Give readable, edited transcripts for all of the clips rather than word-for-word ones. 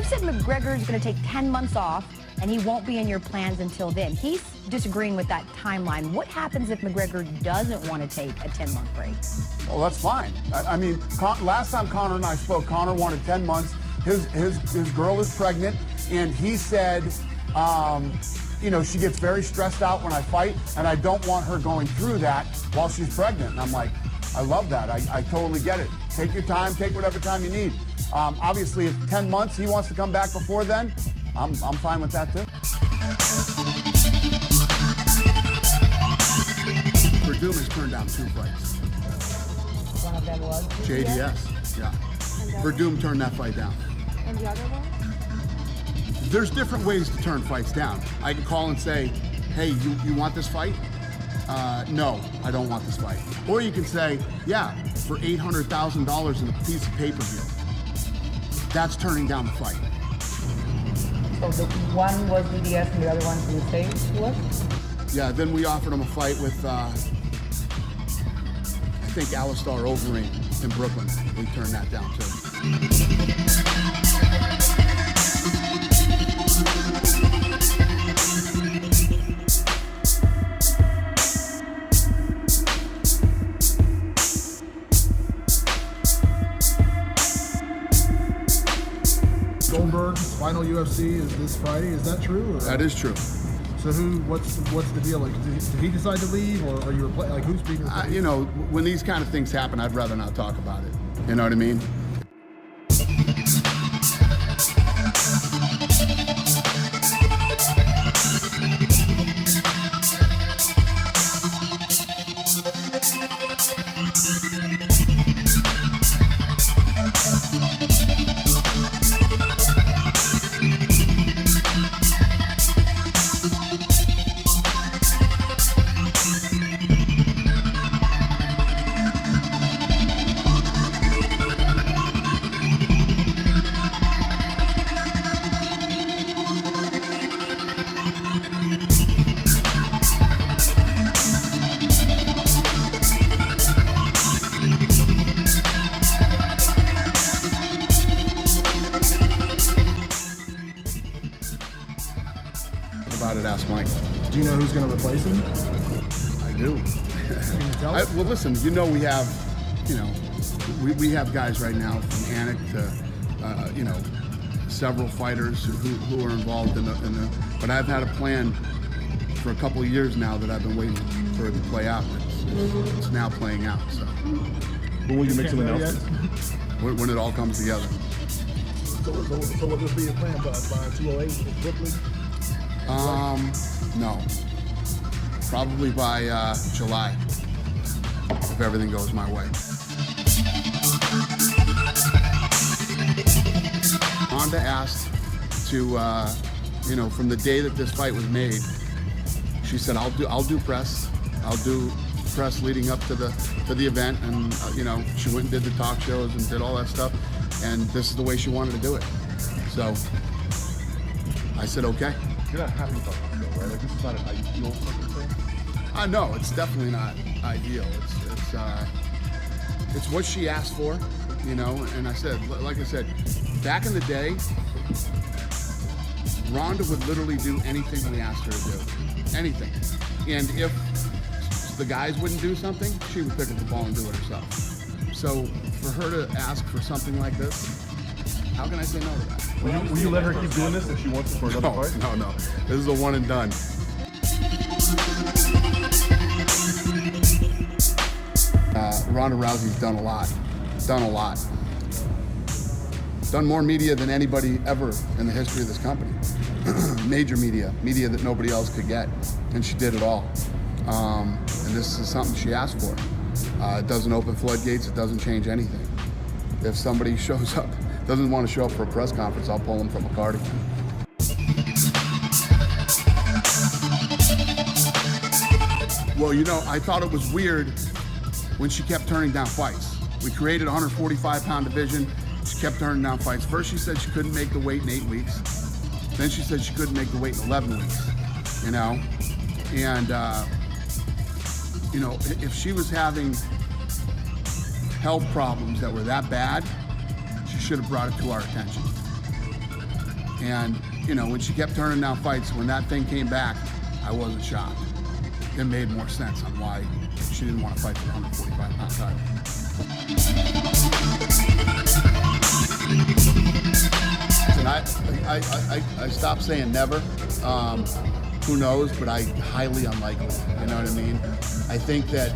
said McGregor is going to take 10 months off, and he won't be in your plans until then. He's disagreeing with that timeline. What happens if McGregor doesn't want to take a 10-month break? Well, that's fine. I mean, last time Conor and I spoke, Conor wanted 10 months. His girl is pregnant, and he said, you know, she gets very stressed out when I fight, and I don't want her going through that while she's pregnant. And I'm like, I love that. I totally get it. Take your time. Take whatever time you need. Obviously, if 10 months he wants to come back before then, I'm fine with that too. Werdum has turned down 2 fights. One of them was? JDS, yeah. Werdum turned that fight down. And the other one? There's different ways to turn fights down. I can call and say, hey, you want this fight? No, I don't want this fight. Or you can say, yeah, for $800,000 in a piece of pay-per-view. That's turning down the fight. So the one was DDS and the other one you say was? Yeah, then we offered him a fight with, I think, Alistair OVEREEM in Brooklyn. We turned that down too. Goldberg, final UFC is this Friday. Is that true? Or? That is true. So what's the deal? Like, did he decide to leave, or are you like who's speaking? You know, when these kind of things happen, I'd rather not talk about it. You know what I mean? About it, ask Mike. Do you know who's going to replace him? I do. Can you tell us? Well, listen, you know we have, you know, we have guys right now from Anik to, you know, several fighters who are involved in the. But I've had a plan for a couple of years now that I've been waiting for it to play out. It's now playing out. So. When will you make some announcements? When it all comes together. So will this be your plan by 208 in Brooklyn? No. Probably by July, if everything goes my way. Ronda asked to, you know, from the day that this fight was made, she said, "I'll do press. I'll do press leading up to the event," and you know, she went and did the talk shows and did all that stuff, and this is the way she wanted to do it. So I said, okay. You're not happy about this though, right? Like, this is not an ideal fucking thing? No, it's definitely not ideal. It's what she asked for, you know, and I said, like I said, back in the day, Ronda would literally do anything we asked her to do. Anything. And if the guys wouldn't do something, she would pick up the ball and do it herself. So for her to ask for something like this, how can I say no to that? Will you let her keep doing this if she wants it for another fight? No. This is a one and done. Ronda Rousey's done a lot. Done more media than anybody ever in the history of this company. Major media that nobody else could get, and she did it all. And this is something she asked for. It doesn't open floodgates, it doesn't change anything. If somebody shows up, doesn't want to show up for a press conference, I'll pull them from a card again. Well, you know, I thought it was weird when she kept turning down fights. We created a 145-pound division. She kept turning down fights. First, she said she couldn't make the weight in 8 weeks. Then she said she couldn't make the weight in 11 weeks, you know? And, you know, if she was having health problems that were that bad, she should have brought it to our attention. And, you know, when she kept turning down fights, when that thing came back, I wasn't shocked. It made more sense on why she didn't want to fight for the 145-pound title. And I stopped saying never. Who knows, but highly unlikely. You know what I mean? I think that,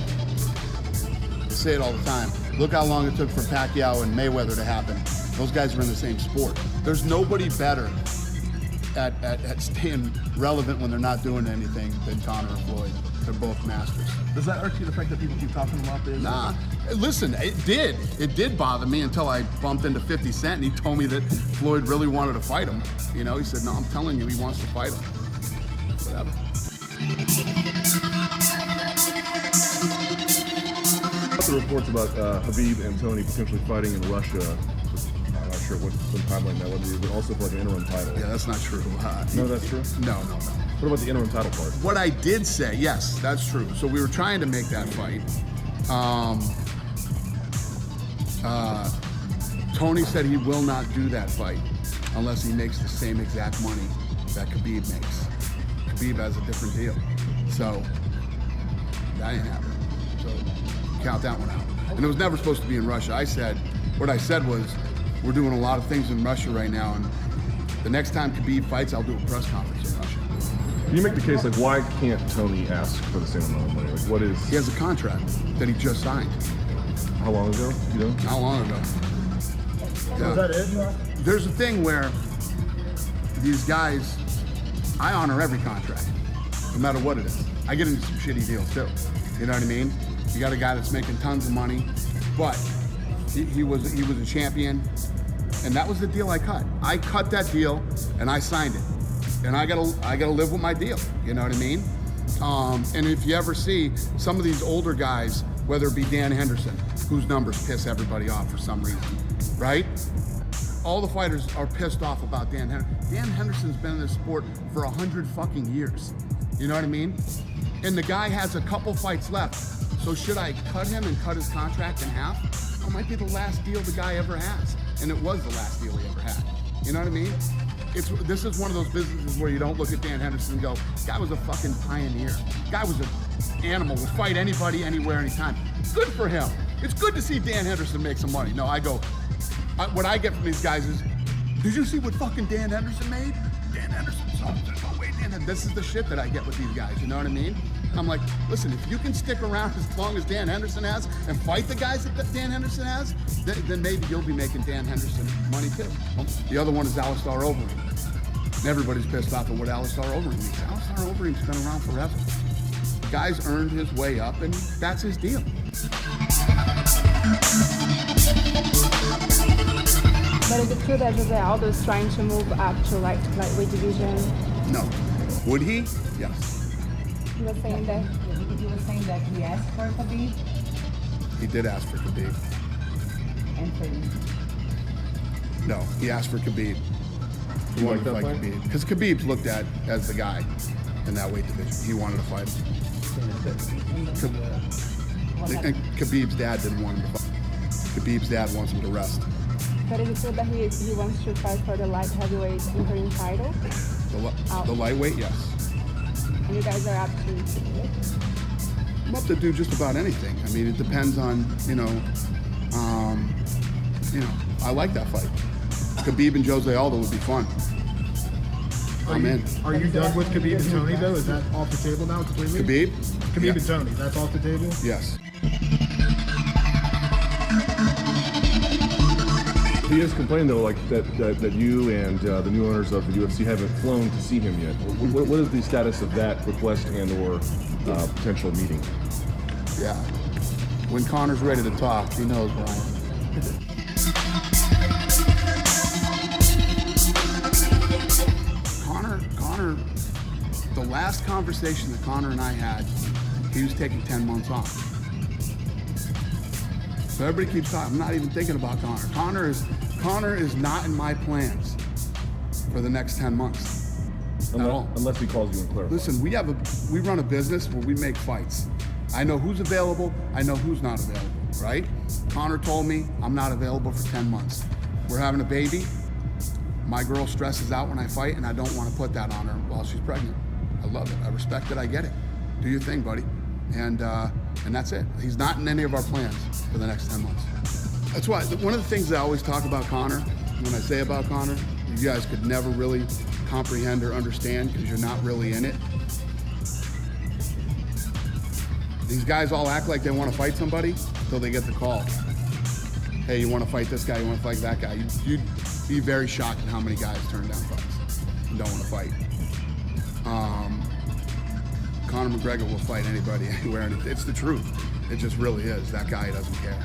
I say it all the time, look how long it took for Pacquiao and Mayweather to happen. Those guys are in the same sport. There's nobody better at staying relevant when they're not doing anything than Conor and Floyd. They're both masters. Does that irk you, the fact that people keep talking about this? Nah, listen, it did bother me until I bumped into 50 Cent and he told me that Floyd really wanted to fight him. You know, he said, no, I'm telling you, he wants to fight him. Whatever. The reports about Khabib and Tony potentially fighting in Russia. I'm not sure what the timeline that would be, but also for like an interim title. Yeah, that's not true. No, that's true? No. What about the interim title part? What I did say, yes, that's true. So we were trying to make that fight. Tony said he will not do that fight unless he makes the same exact money that Khabib makes. Khabib has a different deal. So that ain't happening. So count that one out. And it was never supposed to be in Russia. What I said was, we're doing a lot of things in Russia right now, and the next time Khabib fights, I'll do a press conference in Russia. Can you make the case, like, why can't Tony ask for the same amount of money? Like, what is... He has a contract that he just signed. How long ago, you know? How long ago? Yeah. Is that it? There's a thing where these guys, I honor every contract, no matter what it is. I get into some shitty deals too. You know what I mean? You got a guy that's making tons of money, but he was a champion, and that was the deal I cut. I cut that deal and I signed it, and I gotta live with my deal. You know what I mean? And if you ever see some of these older guys, whether it be Dan Henderson, whose numbers piss everybody off for some reason, right? All the fighters are pissed off about Dan Henderson. Dan Henderson's been in this sport for 100 fucking years. You know what I mean? And the guy has a couple fights left. So should I cut him and cut his contract in half? It might be the last deal the guy ever has. And it was the last deal he ever had. You know what I mean? This is one of those businesses where you don't look at Dan Henderson and go, guy was a fucking pioneer. Guy was an animal, would fight anybody, anywhere, anytime. Good for him. It's good to see Dan Henderson make some money. No, what I get from these guys is, did you see what fucking Dan Henderson made? Dan Henderson, there's no way Dan Henderson. This is the shit that I get with these guys, you know what I mean? I'm like, listen, if you can stick around as long as Dan Henderson has and fight the guys that Dan Henderson has, then maybe you'll be making Dan Henderson money too. The other one is Alistair Overeem. And everybody's pissed off at what Alistair Overeem means. Alistair Overeem's been around forever. The guy's earned his way up, and that's his deal. But is it true that Jose Aldo is trying to move up to lightweight division? No. Would he? Yes. You were saying that? You were saying that he asked for Khabib He did ask for Khabib. and for you. No, he asked for Khabib. He wanted to fight Khabib. Because Khabib's looked at as the guy in that weight division. He wanted to fight him. And Khabib's dad didn't want him to fight. Khabib's dad wants him to rest. But is it true that he wants to fight for the light heavyweight interim title? The lightweight, yes. And you guys are up to it? I'm up to do just about anything. I mean, it depends on, I like that fight. Khabib and Jose Aldo would be fun. I'm in. Are you done with Khabib and Tony, though? Is that off the table now completely? Khabib? Khabib and Tony, that's off the table? Yes. He is complaining, though, like that you and the new owners of the UFC haven't flown to see him yet. What is the status of that request and/or potential meeting? Yeah. When Conor's ready to talk, he knows, Brian. Conor, the last conversation that Conor and I had, he was taking 10 months off. So everybody keeps talking. I'm not even thinking about Conor. Conor is not in my plans for the next 10 months. Unless he calls you and clarifies. Listen, we run a business where we make fights. I know who's available. I know who's not available, right? Conor told me I'm not available for 10 months. We're having a baby. My girl stresses out when I fight, and I don't want to put that on her while she's pregnant. I love it. I respect it. I get it. Do your thing, buddy. And that's it. He's not in any of our plans for the next 10 months. That's why one of the things I always talk about Conor, when I say about Conor, you guys could never really comprehend or understand because you're not really in it. These guys all act like they want to fight somebody until they get the call. Hey, you want to fight this guy? You want to fight that guy? You'd be very shocked at how many guys turn down fights and don't want to fight. Conor McGregor will fight anybody, anywhere, and it's the truth. It just really is. That guy doesn't care.